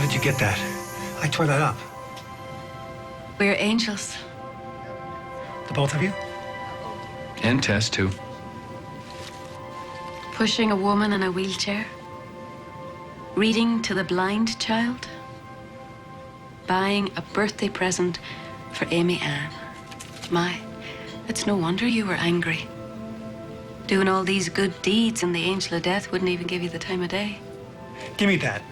did you get that? I tore that up. We're angels. The both of you? And Tess, too. Pushing a woman in a wheelchair. Reading to the blind child. Buying a birthday present for Amy Ann. My, it's no wonder you were angry. Doing all these good deeds and the angel of death wouldn't even give you the time of day. Give me that.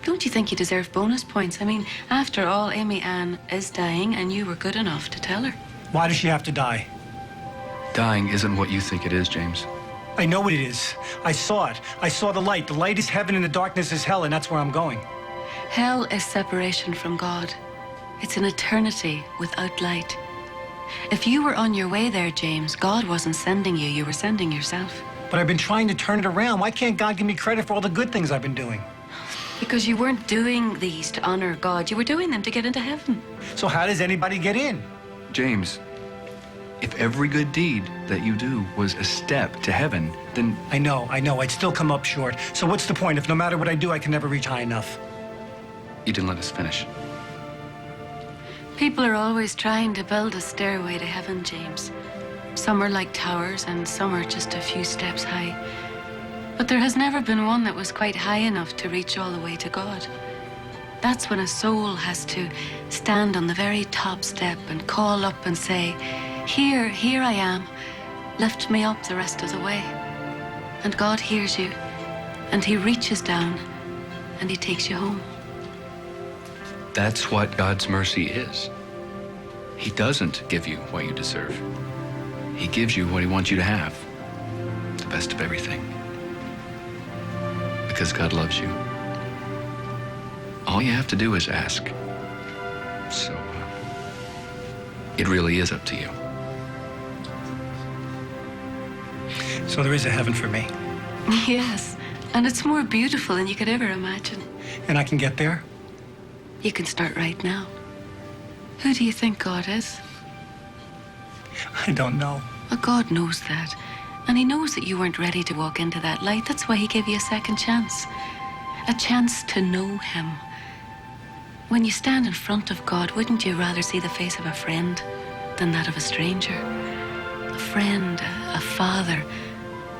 Don't you think you deserve bonus points? I mean, after all, Amy Ann is dying and you were good enough to tell her. Why does she have to die? Dying isn't what you think it is, James. I know what it is. I saw it. I saw the light. The light is heaven and the darkness is hell, and that's where I'm going. Hell is separation from God. It's an eternity without light. If you were on your way there, James, God wasn't sending you. You were sending yourself. But I've been trying to turn it around. Why can't God give me credit for all the good things I've been doing? Because you weren't doing these to honor God. You were doing them to get into heaven. So how does anybody get in? James, if every good deed that you do was a step to heaven, then... I know. I'd still come up short. So what's the point if no matter what I do, I can never reach high enough? You didn't let us finish. People are always trying to build a stairway to heaven, James. Some are like towers and some are just a few steps high. But there has never been one that was quite high enough to reach all the way to God. That's when a soul has to stand on the very top step and call up and say, here I am. Lift me up the rest of the way. And God hears you, and he reaches down, and he takes you home. That's what God's mercy is. He doesn't give you what you deserve. He gives you what he wants you to have. The best of everything. Because God loves you. All you have to do is ask. So, it really is up to you. So there is a heaven for me. Yes, and it's more beautiful than you could ever imagine. And I can get there? You can start right now. Who do you think God is? I don't know. Well, God knows that. And he knows that you weren't ready to walk into that light. That's why he gave you a second chance. A chance to know him. When you stand in front of God, wouldn't you rather see the face of a friend than that of a stranger? A friend, a father,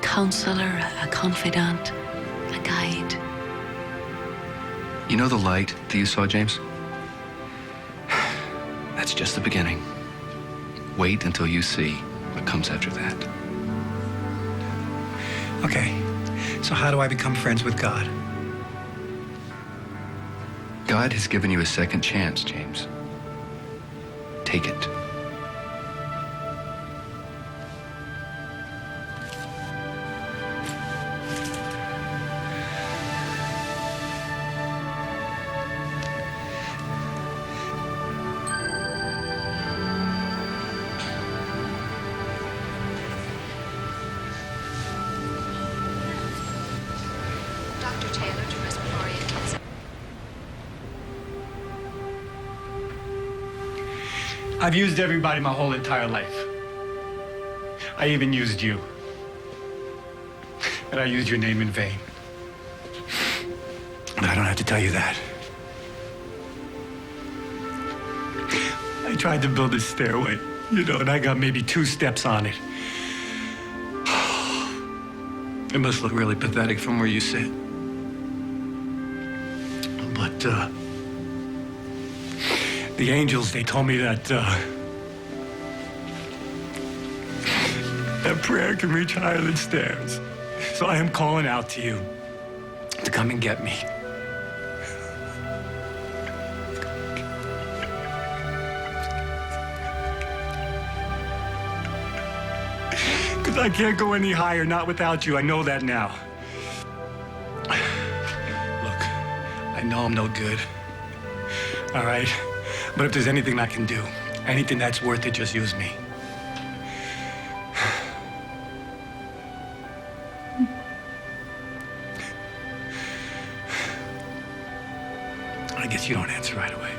counselor, a confidant, a guide. You know the light that you saw, James? That's just the beginning. Wait until you see what comes after that. Okay, so how do I become friends with God? God has given you a second chance, James. Take it. Dr. Taylor to respiratory intensive. I've used everybody my whole entire life. I even used you. And I used your name in vain. But I don't have to tell you that. I tried to build a stairway, and I got maybe 2 steps on it. It must look really pathetic from where you sit. But, the angels, they told me that, that prayer can reach higher than stairs. So I am calling out to you to come and get me. Because I can't go any higher, not without you. I know that now. Look, I know I'm no good. All right? But if there's anything I can do, anything that's worth it, just use me. I guess you don't answer right away.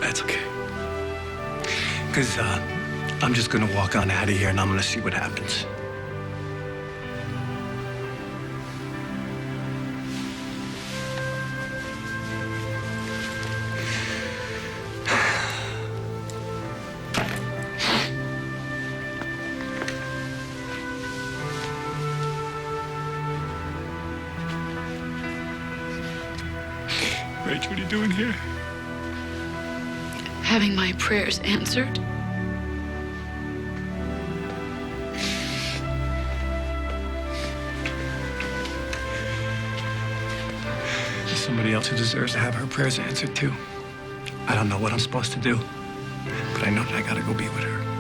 That's okay. Because I'm just going to walk on out of here and I'm going to see what happens. Rach, what are you doing here? Having my prayers answered. There's somebody else who deserves to have her prayers answered too. I don't know what I'm supposed to do, but I know that I gotta go be with her.